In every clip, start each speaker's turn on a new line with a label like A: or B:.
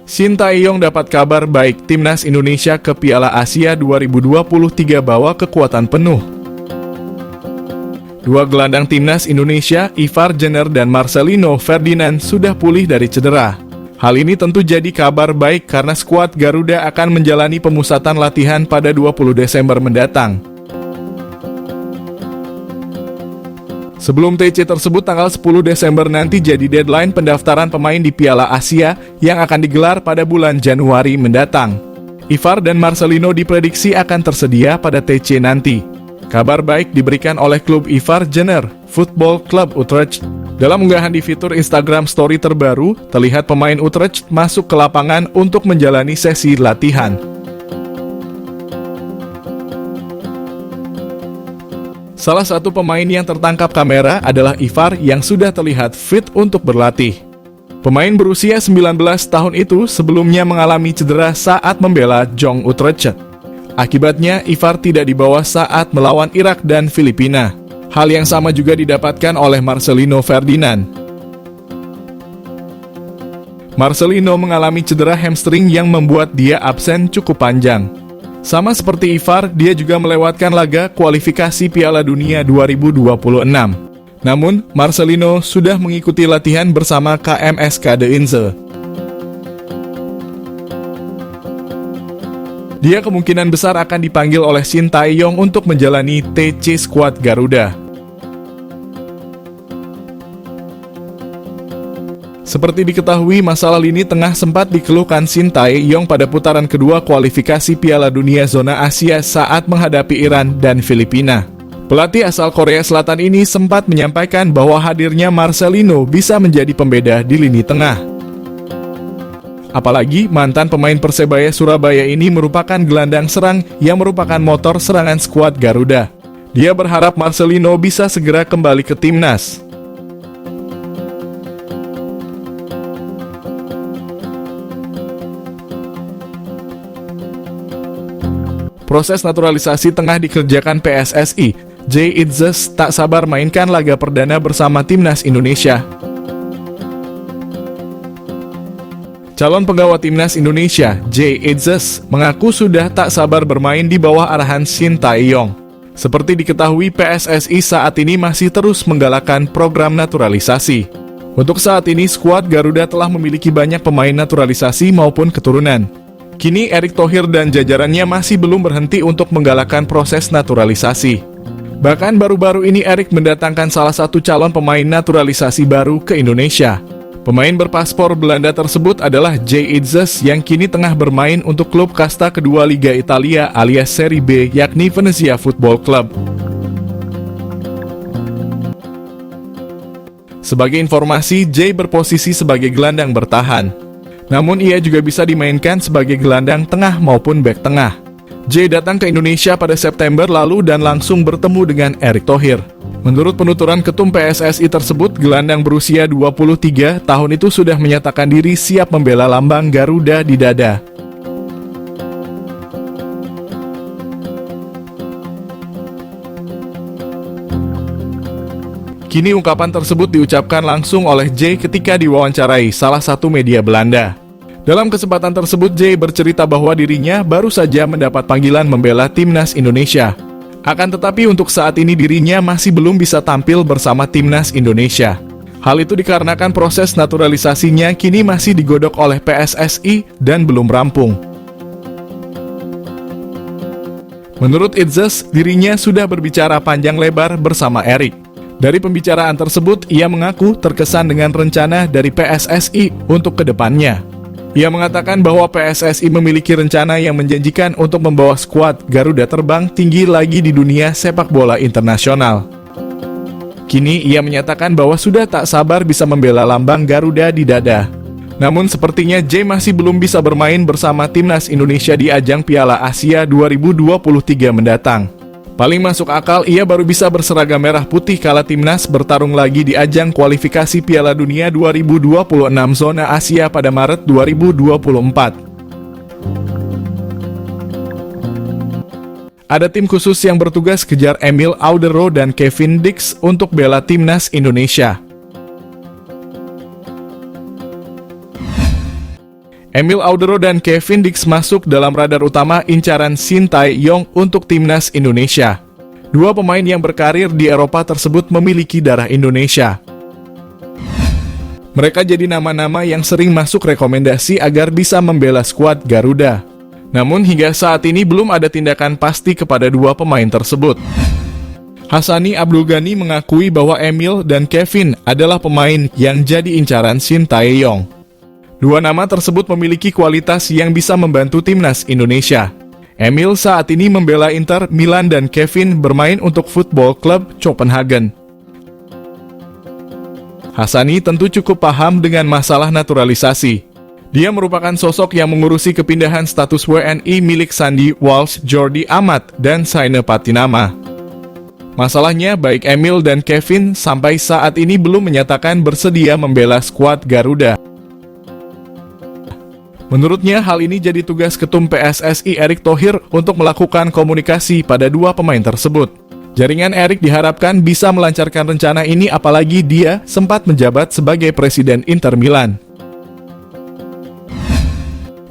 A: Shin Tae-yong dapat kabar baik timnas Indonesia ke Piala Asia 2023 bawa kekuatan penuh. Dua gelandang timnas Indonesia, Ivar Jenner dan Marcelino Ferdinand sudah pulih dari cedera. Hal ini tentu jadi kabar baik karena skuad Garuda akan menjalani pemusatan latihan pada 20 Desember mendatang. Sebelum TC tersebut, tanggal 10 Desember nanti jadi deadline pendaftaran pemain di Piala Asia yang akan digelar pada bulan Januari mendatang. Ivar dan Marcelino diprediksi akan tersedia pada TC nanti. Kabar baik diberikan oleh klub Ivar Jenner Football Club Utrecht. Dalam unggahan di fitur Instagram Story terbaru, terlihat pemain Utrecht masuk ke lapangan untuk menjalani sesi latihan. Salah satu pemain yang tertangkap kamera adalah Ivar yang sudah terlihat fit untuk berlatih. Pemain berusia 19 tahun itu sebelumnya mengalami cedera saat membela Jong Utrecht. Akibatnya, Ivar tidak dibawa saat melawan Irak dan Filipina. Hal yang sama juga didapatkan oleh Marcelino Ferdinand. Marcelino mengalami cedera hamstring yang membuat dia absen cukup panjang. Sama seperti Ivar, dia juga melewatkan laga kualifikasi Piala Dunia 2026. Namun, Marcelino sudah mengikuti latihan bersama KMSK De Inze. Dia kemungkinan besar akan dipanggil oleh Shin Tae-yong untuk menjalani TC skuad Garuda. Seperti diketahui, masalah lini tengah sempat dikeluhkan Shin Tae-yong pada putaran kedua kualifikasi Piala Dunia Zona Asia saat menghadapi Iran dan Filipina. Pelatih asal Korea Selatan ini sempat menyampaikan bahwa hadirnya Marcelino bisa menjadi pembeda di lini tengah. Apalagi mantan pemain Persebaya Surabaya ini merupakan gelandang serang yang merupakan motor serangan skuad Garuda. Dia berharap Marcelino bisa segera kembali ke timnas. Proses naturalisasi tengah dikerjakan PSSI. Jay Itzes tak sabar mainkan laga perdana bersama timnas Indonesia. Calon penggawa timnas Indonesia, Jay Itzes, mengaku sudah tak sabar bermain di bawah arahan Shin Tae-yong. Seperti diketahui, PSSI saat ini masih terus menggalakkan program naturalisasi. Untuk saat ini, skuad Garuda telah memiliki banyak pemain naturalisasi maupun keturunan. Kini Erick Thohir dan jajarannya masih belum berhenti untuk menggalakkan proses naturalisasi. Bahkan baru-baru ini Erick mendatangkan salah satu calon pemain naturalisasi baru ke Indonesia. Pemain berpaspor Belanda tersebut adalah Jay Itzes yang kini tengah bermain untuk klub kasta kedua Liga Italia alias Serie B yakni Venezia Football Club. Sebagai informasi, Jay berposisi sebagai gelandang bertahan. Namun ia juga bisa dimainkan sebagai gelandang tengah maupun bek tengah. Jay datang ke Indonesia pada September lalu dan langsung bertemu dengan Erick Thohir. Menurut penuturan ketum PSSI tersebut, gelandang berusia 23 tahun itu sudah menyatakan diri siap membela lambang Garuda di dada. Kini ungkapan tersebut diucapkan langsung oleh Jay ketika diwawancarai salah satu media Belanda. Dalam kesempatan tersebut, Jay bercerita bahwa dirinya baru saja mendapat panggilan membela timnas Indonesia. Akan tetapi untuk saat ini dirinya masih belum bisa tampil bersama timnas Indonesia. Hal itu dikarenakan proses naturalisasinya kini masih digodok oleh PSSI dan belum rampung. Menurut Itzes, dirinya sudah berbicara panjang lebar bersama Erick. Dari pembicaraan tersebut, ia mengaku terkesan dengan rencana dari PSSI untuk kedepannya. Ia mengatakan bahwa PSSI memiliki rencana yang menjanjikan untuk membawa skuad Garuda terbang tinggi lagi di dunia sepak bola internasional. Kini ia menyatakan bahwa sudah tak sabar bisa membela lambang Garuda di dada. Namun sepertinya Jay masih belum bisa bermain bersama timnas Indonesia di ajang Piala Asia 2023 mendatang. Paling masuk akal, ia baru bisa berseragam merah putih kala timnas bertarung lagi di ajang kualifikasi Piala Dunia 2026 Zona Asia pada Maret 2024. Ada tim khusus yang bertugas kejar Emil Audero dan Kevin Dix untuk bela timnas Indonesia. Emil Audero dan Kevin Dix masuk dalam radar utama incaran Shin Tae-yong untuk timnas Indonesia. Dua pemain yang berkarir di Eropa tersebut memiliki darah Indonesia. Mereka jadi nama-nama yang sering masuk rekomendasi agar bisa membela skuad Garuda. Namun hingga saat ini belum ada tindakan pasti kepada dua pemain tersebut. Hassani Abdul Ghani mengakui bahwa Emil dan Kevin adalah pemain yang jadi incaran Shin Tae-yong. Dua nama tersebut memiliki kualitas yang bisa membantu timnas Indonesia. Emil saat ini membela Inter Milan dan Kevin bermain untuk Football Club Copenhagen. Hassani tentu cukup paham dengan masalah naturalisasi. Dia merupakan sosok yang mengurusi kepindahan status WNI milik Sandy Walsh, Jordi Amat, dan Saine Patinama. Masalahnya, baik Emil dan Kevin sampai saat ini belum menyatakan bersedia membela skuad Garuda. Menurutnya, hal ini jadi tugas Ketum PSSI Erick Thohir untuk melakukan komunikasi pada dua pemain tersebut. Jaringan Erick diharapkan bisa melancarkan rencana ini apalagi dia sempat menjabat sebagai Presiden Inter Milan.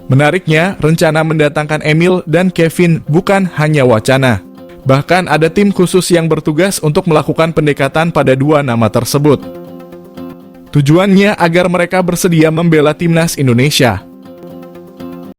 A: Menariknya, rencana mendatangkan Emil dan Kevin bukan hanya wacana. Bahkan ada tim khusus yang bertugas untuk melakukan pendekatan pada dua nama tersebut. Tujuannya agar mereka bersedia membela timnas Indonesia.